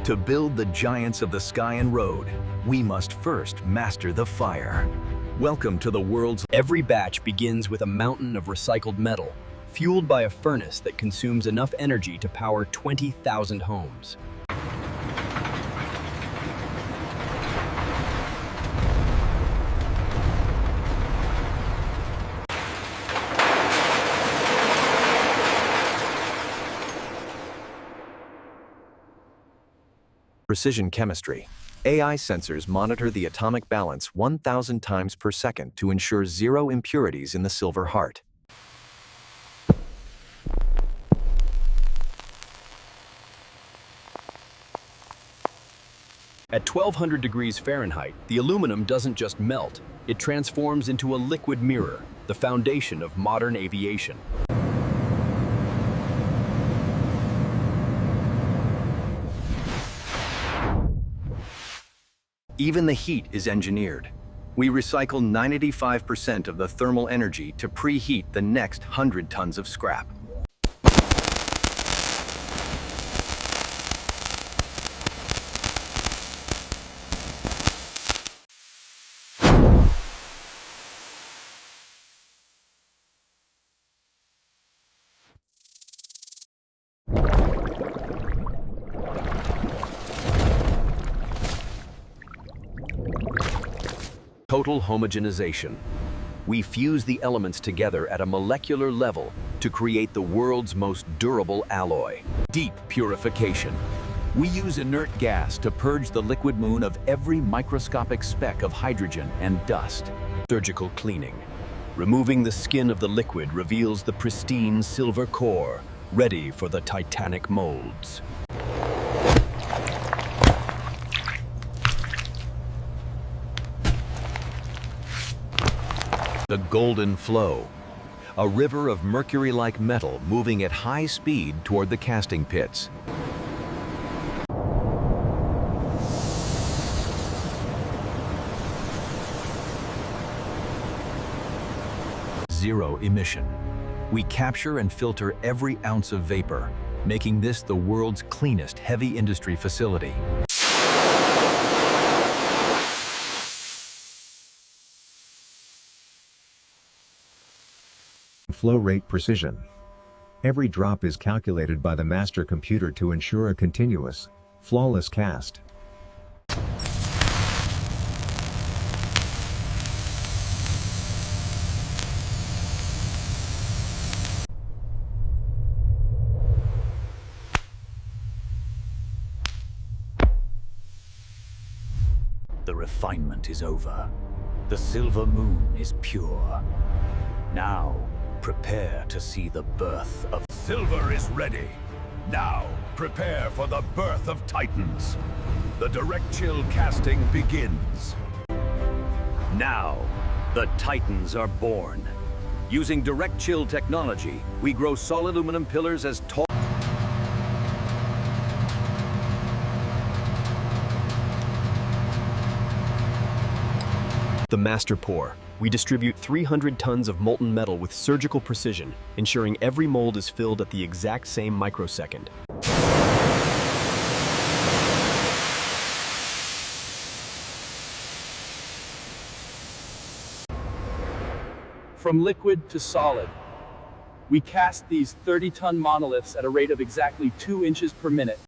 To build the giants of the sky and road, we must first master the fire. Welcome to the world's... Every batch begins with a mountain of recycled metal, fueled by a furnace that consumes enough energy to power 20,000 homes. Precision chemistry. AI sensors monitor the atomic balance 1,000 times per second to ensure zero impurities in the silver heart. At 1200 degrees Fahrenheit, the aluminum doesn't just melt, it transforms into a liquid mirror, the foundation of modern aviation. Even the heat is engineered. We recycle 95% of the thermal energy to preheat the next 100 tons of scrap. Total homogenization. We fuse the elements together at a molecular level to create the world's most durable alloy. Deep purification. We use inert gas to purge the liquid moon of every microscopic speck of hydrogen and dust. Surgical cleaning. Removing the skin of the liquid reveals the pristine silver core, ready for the titanic molds. The golden flow, a river of mercury-like metal moving at high speed toward the casting pits. Zero emission. We capture and filter every ounce of vapor, making this the world's cleanest heavy industry facility. Flow rate precision. Every drop is calculated by the master computer to ensure a continuous, flawless cast. The refinement is over. The silver moon is pure. Now, prepare to see the birth of... Silver is ready. Now, prepare for the birth of Titans. The direct chill casting begins. Now, the Titans are born. Using direct chill technology, we grow solid aluminum pillars as tall... The master pour. We distribute 300 tons of molten metal with surgical precision, ensuring every mold is filled at the exact same microsecond. From liquid to solid, we cast these 30-ton monoliths at a rate of exactly 2 inches per minute.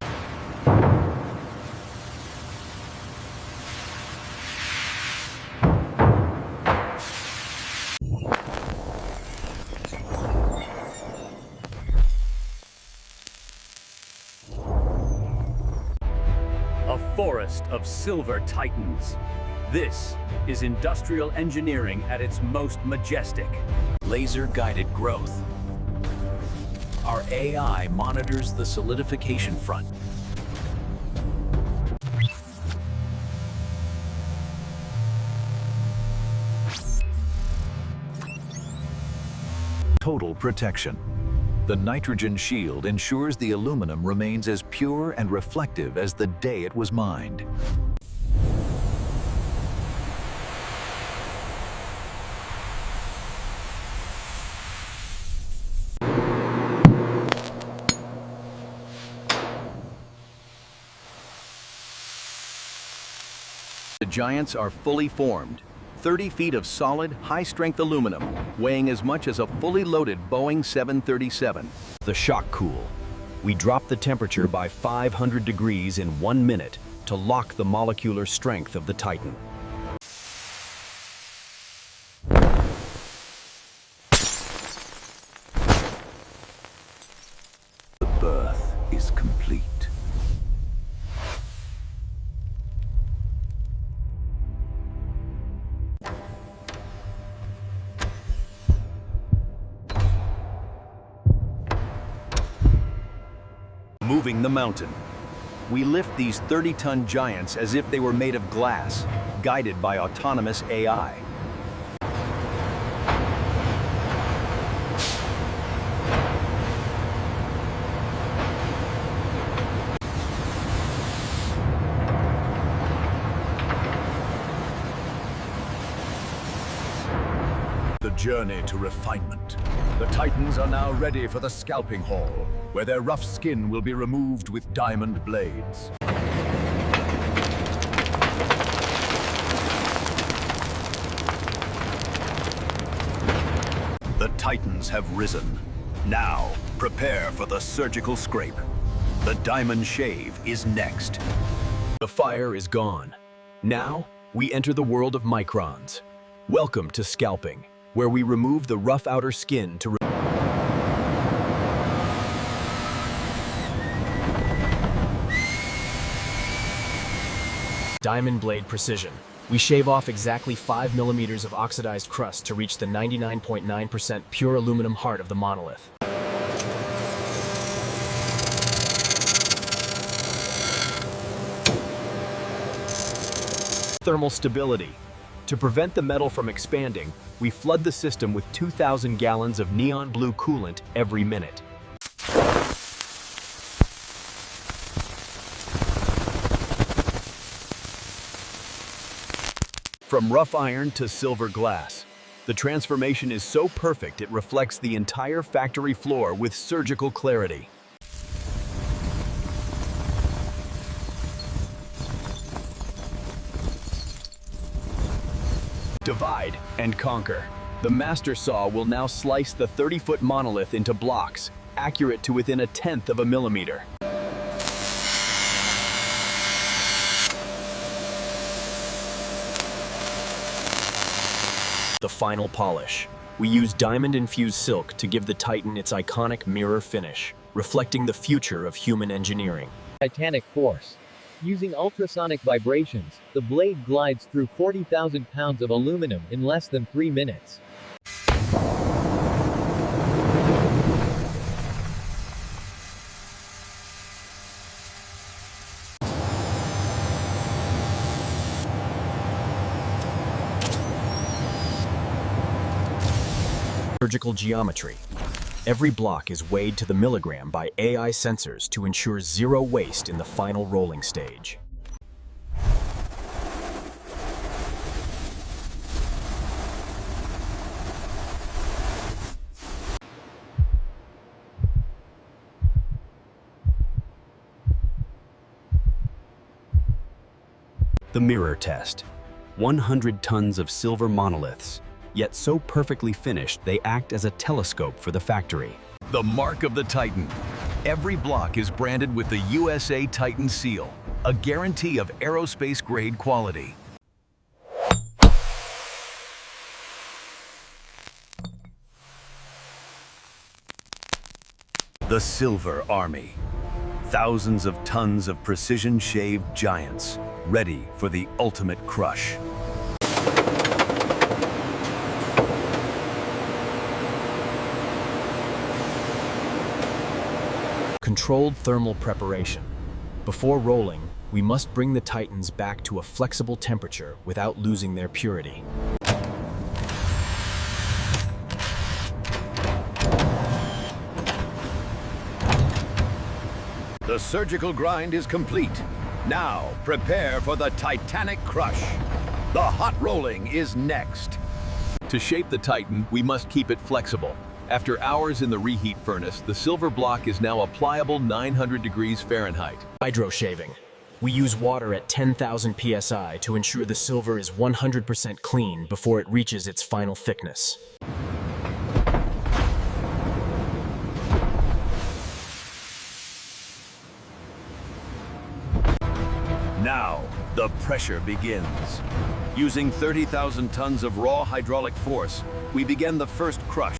A forest of silver titans. This is industrial engineering at its most majestic. Laser-guided growth. Our AI monitors the solidification front. Total protection. The nitrogen shield ensures the aluminum remains as pure and reflective as the day it was mined. The giants are fully formed. 30 feet of solid, high-strength aluminum, weighing as much as a fully loaded Boeing 737. The shock cool. We drop the temperature by 500 degrees in 1 minute to lock the molecular strength of the Titan. The birth is complete. Moving the mountain. We lift these 30-ton giants as if they were made of glass, guided by autonomous AI. The journey to refinement. The Titans are now ready for the Scalping Hall, where their rough skin will be removed with diamond blades. The Titans have risen. Now, prepare for the surgical scrape. The diamond shave is next. The fire is gone. Now, we enter the world of microns. Welcome to Scalping, where we remove the rough outer skin to diamond blade precision. We shave off exactly 5 millimeters of oxidized crust to reach the 99.9% pure aluminum heart of the monolith. thermal stability. To prevent the metal from expanding, we flood the system with 2,000 gallons of neon blue coolant every minute. From rough iron to silver glass, the transformation is so perfect it reflects the entire factory floor with surgical clarity. Divide and conquer. The master saw will now slice the 30-foot monolith into blocks, accurate to within 1/10 of a millimeter. The final polish. We use diamond-infused silk to give the Titan its iconic mirror finish, reflecting the future of human engineering. Titanic force. Using ultrasonic vibrations, the blade glides through 40,000 pounds of aluminum in less than 3 minutes. Surgical geometry. Every block is weighed to the milligram by AI sensors to ensure zero waste in the final rolling stage. The mirror test. 100 tons of silver monoliths, yet so perfectly finished they act as a telescope for the factory. The mark of the Titan. Every block is branded with the USA Titan seal, a guarantee of aerospace-grade quality. The Silver Army. Thousands of tons of precision-shaved giants, ready for the ultimate crush. Controlled thermal preparation. Before rolling, we must bring the Titans back to a flexible temperature without losing their purity. The surgical grind is complete. Now, prepare for the Titanic crush. The hot rolling is next. To shape the Titan, we must keep it flexible. After hours in the reheat furnace, the silver block is now a pliable 900 degrees Fahrenheit. Hydro shaving. We use water at 10,000 psi to ensure the silver is 100% clean before it reaches its final thickness. Now, the pressure begins. Using 30,000 tons of raw hydraulic force, we begin the first crush.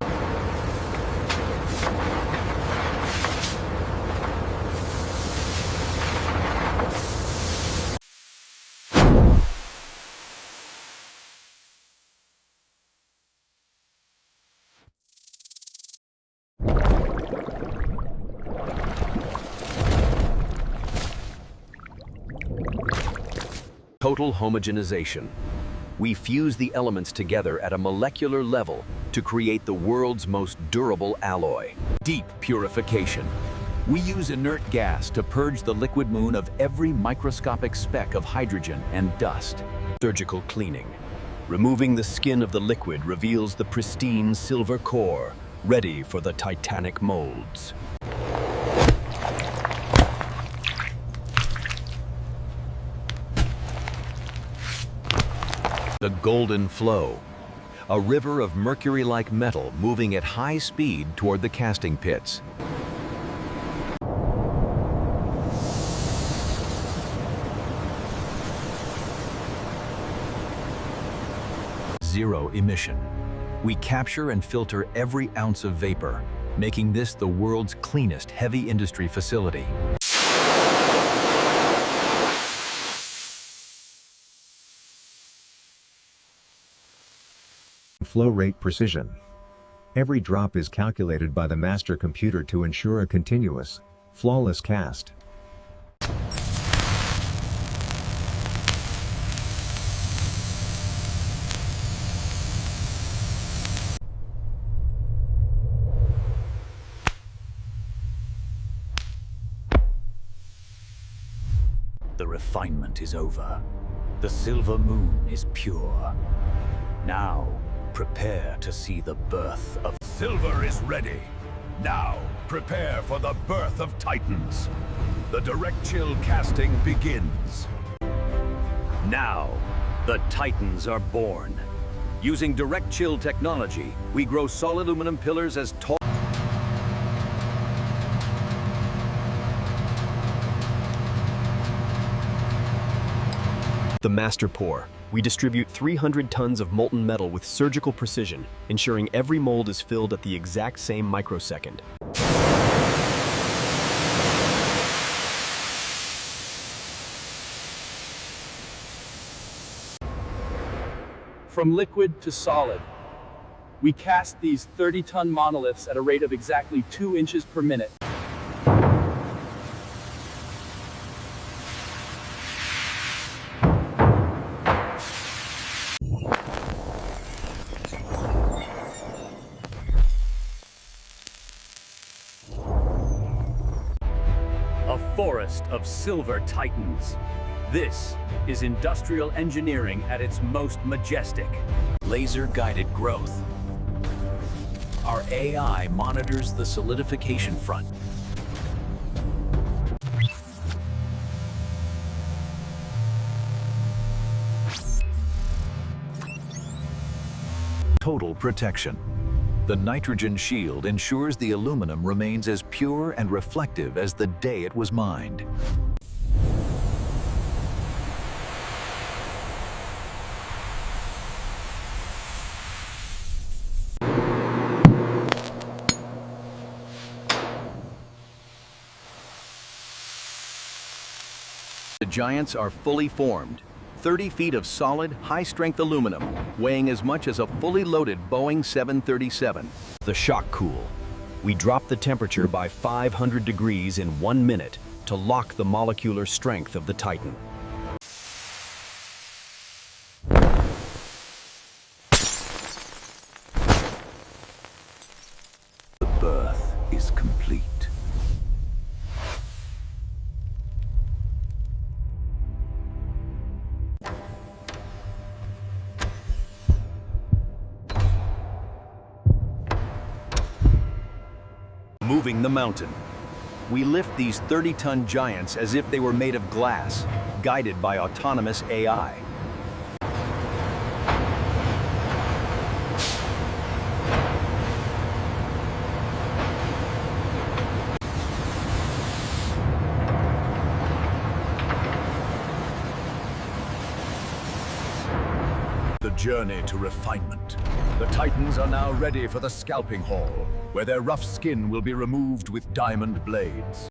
Total homogenization. We fuse the elements together at a molecular level to create the world's most durable alloy. Deep purification. We use inert gas to purge the liquid moon of every microscopic speck of hydrogen and dust. Surgical cleaning. Removing the skin of the liquid reveals the pristine silver core, ready for the titanic molds. The golden flow, a river of mercury-like metal moving at high speed toward the casting pits. Zero emission. We capture and filter every ounce of vapor, making this the world's cleanest heavy industry facility. Flow rate precision. Every drop is calculated by the master computer to ensure a continuous, flawless cast. The refinement is over. The silver moon is pure. Now, prepare to see the birth of... Silver is ready. Now, prepare for the birth of Titans. The direct chill casting begins. Now, the Titans are born. Using direct chill technology, we grow solid aluminum pillars as tall. The master pour. We distribute 300 tons of molten metal with surgical precision, ensuring every mold is filled at the exact same microsecond. From liquid to solid, we cast these 30-ton monoliths at a rate of exactly 2 inches per minute. A forest of silver titans. This is industrial engineering at its most majestic. Laser-guided growth. Our AI monitors the solidification front. Total protection. The nitrogen shield ensures the aluminum remains as pure and reflective as the day it was mined. The Giants are fully formed. 30 feet of solid, high-strength aluminum, weighing as much as a fully loaded Boeing 737. The shock cool. We drop the temperature by 500 degrees in 1 minute to lock the molecular strength of the Titan. The birth is complete. Moving the mountain. We lift these 30-ton giants as if they were made of glass, guided by autonomous AI. The journey to refinement. The Titans are now ready for the Scalping Hall, where their rough skin will be removed with diamond blades.